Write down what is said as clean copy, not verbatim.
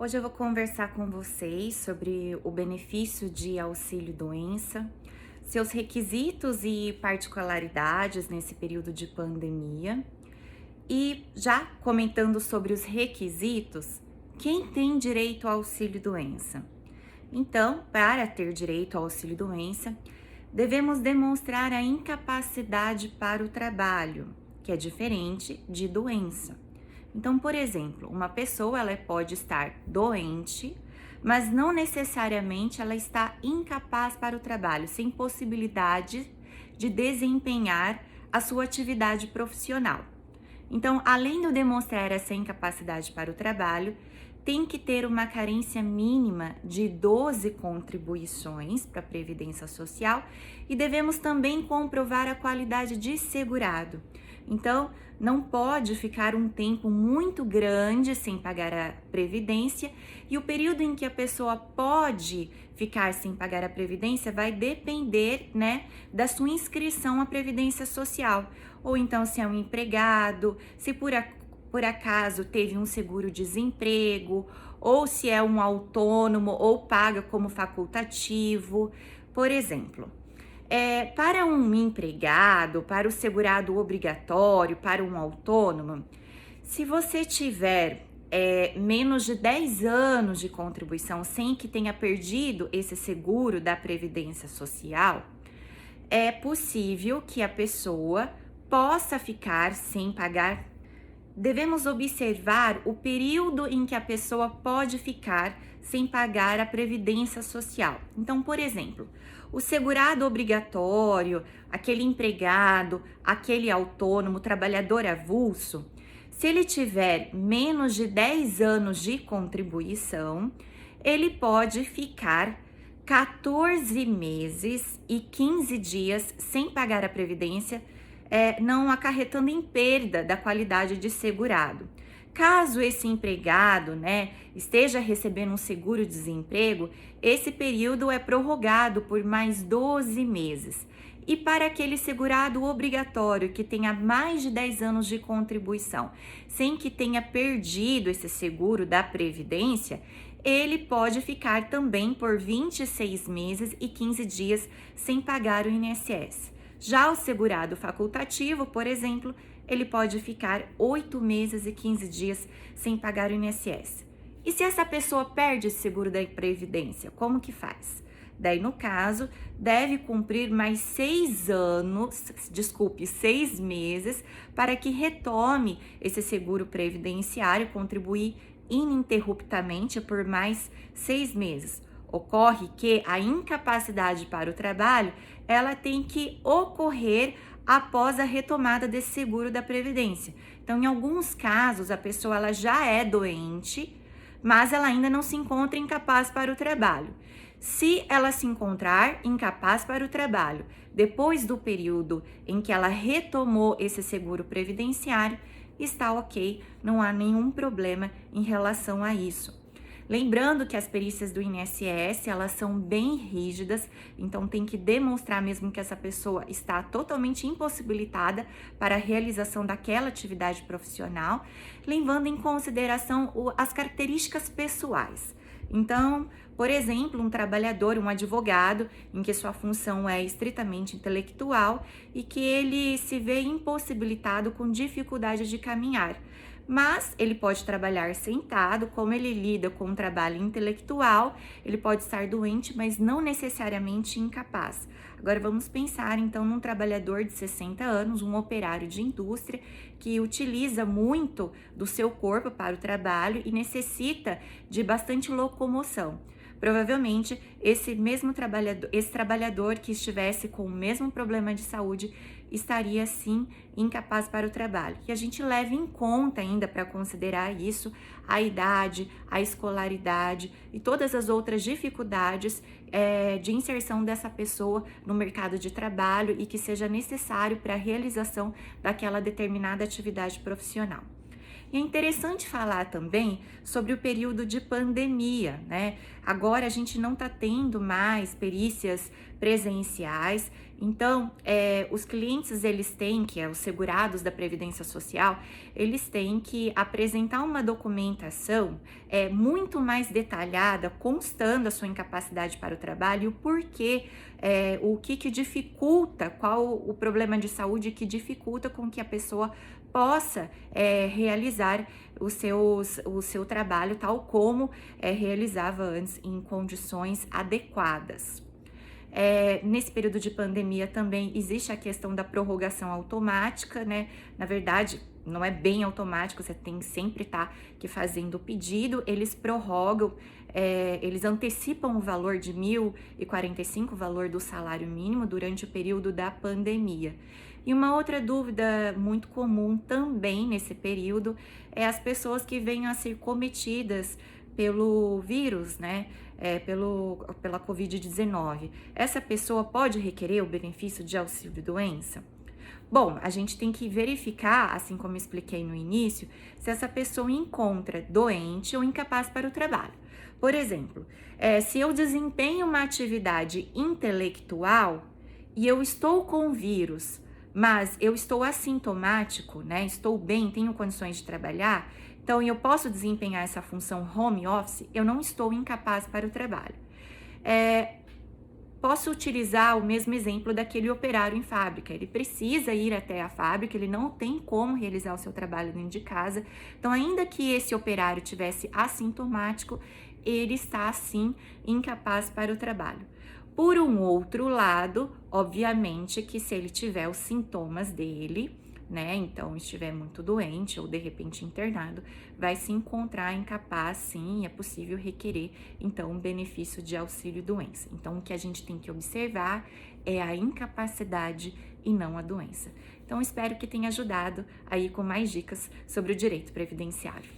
Hoje eu vou conversar com vocês sobre o benefício de auxílio-doença, seus requisitos e particularidades nesse período de pandemia. E já comentando sobre os requisitos, quem tem direito ao auxílio-doença? Então, para ter direito ao auxílio-doença, devemos demonstrar a incapacidade para o trabalho, que é diferente de doença. Então, por exemplo, uma pessoa ela pode estar doente, mas não necessariamente ela está incapaz para o trabalho, sem possibilidade de desempenhar a sua atividade profissional. Então, além de demonstrar essa incapacidade para o trabalho, tem que ter uma carência mínima de 12 contribuições para a Previdência Social e devemos também comprovar a qualidade de segurado. Então, não pode ficar um tempo muito grande sem pagar a Previdência e o período em que a pessoa pode ficar sem pagar a Previdência vai depender, da sua inscrição à Previdência Social. Ou então se é um empregado, se por acaso teve um seguro-desemprego, ou se é um autônomo ou paga como facultativo. Por exemplo, para um empregado, para o segurado obrigatório, para um autônomo, se você tiver menos de 10 anos de contribuição sem que tenha perdido esse seguro da Previdência Social, é possível que a pessoa possa ficar sem pagar. Devemos observar o período em que a pessoa pode ficar sem pagar a Previdência Social. Então, por exemplo, o segurado obrigatório, aquele empregado, aquele autônomo, trabalhador avulso, se ele tiver menos de 10 anos de contribuição, ele pode ficar 14 meses e 15 dias sem pagar a Previdência, não acarretando em perda da qualidade de segurado. Caso esse empregado, esteja recebendo um seguro-desemprego, esse período é prorrogado por mais 12 meses. E para aquele segurado obrigatório que tenha mais de 10 anos de contribuição, sem que tenha perdido esse seguro da Previdência, ele pode ficar também por 26 meses e 15 dias sem pagar o INSS. Já o segurado facultativo, por exemplo, ele pode ficar 8 meses e 15 dias sem pagar o INSS. E se essa pessoa perde esse seguro da Previdência, como que faz? Daí, no caso, deve cumprir mais 6 meses para que retome esse seguro previdenciário, contribuir ininterruptamente por mais 6 meses. Ocorre que a incapacidade para o trabalho, ela tem que ocorrer após a retomada desse seguro da Previdência. Então, em alguns casos, a pessoa ela já é doente, mas ela ainda não se encontra incapaz para o trabalho. Se ela se encontrar incapaz para o trabalho, depois do período em que ela retomou esse seguro previdenciário, está ok, não há nenhum problema em relação a isso. Lembrando que as perícias do INSS, elas são bem rígidas, então tem que demonstrar mesmo que essa pessoa está totalmente impossibilitada para a realização daquela atividade profissional, levando em consideração as características pessoais. Então, por exemplo, um trabalhador, um advogado, em que sua função é estritamente intelectual e que ele se vê impossibilitado com dificuldade de caminhar. Mas ele pode trabalhar sentado, como ele lida com um trabalho intelectual, ele pode estar doente, mas não necessariamente incapaz. Agora vamos pensar então num trabalhador de 60 anos, um operário de indústria, que utiliza muito do seu corpo para o trabalho e necessita de bastante locomoção. Provavelmente, esse trabalhador que estivesse com o mesmo problema de saúde estaria sim incapaz para o trabalho. E a gente leva em conta ainda para considerar isso a idade, a escolaridade e todas as outras dificuldades de inserção dessa pessoa no mercado de trabalho e que seja necessário para a realização daquela determinada atividade profissional. E é interessante falar também sobre o período de pandemia, né? Agora a gente não está tendo mais perícias presenciais, então os clientes eles têm, que é os segurados da Previdência Social, eles têm que apresentar uma documentação muito mais detalhada, constando a sua incapacidade para o trabalho e o porquê, o que dificulta, qual o problema de saúde que dificulta com que a pessoa possa realizar o seu trabalho tal como realizava antes em condições adequadas. Nesse período de pandemia também existe a questão da prorrogação automática, né? Na verdade, não é bem automático, você tem que sempre estar fazendo o pedido, eles prorrogam, eles antecipam o valor de 1.045, o valor do salário mínimo, durante o período da pandemia. E uma outra dúvida muito comum também nesse período é as pessoas que venham a ser cometidas pelo vírus, né? Pela Covid-19. Essa pessoa pode requerer o benefício de auxílio-doença? Bom, a gente tem que verificar, assim como eu expliquei no início, se essa pessoa encontra doente ou incapaz para o trabalho. Por exemplo, se eu desempenho uma atividade intelectual e eu estou com vírus, mas eu estou assintomático, né? Estou bem, tenho condições de trabalhar, então eu posso desempenhar essa função home office, eu não estou incapaz para o trabalho. Posso utilizar o mesmo exemplo daquele operário em fábrica. Ele precisa ir até a fábrica, ele não tem como realizar o seu trabalho dentro de casa. Então, ainda que esse operário tivesse assintomático, ele está, sim, incapaz para o trabalho. Por um outro lado, obviamente que se ele tiver os sintomas dele, né, então estiver muito doente ou de repente internado, vai se encontrar incapaz, sim, é possível requerer, então, um benefício de auxílio-doença. Então, o que a gente tem que observar é a incapacidade e não a doença. Então, espero que tenha ajudado aí com mais dicas sobre o direito previdenciário.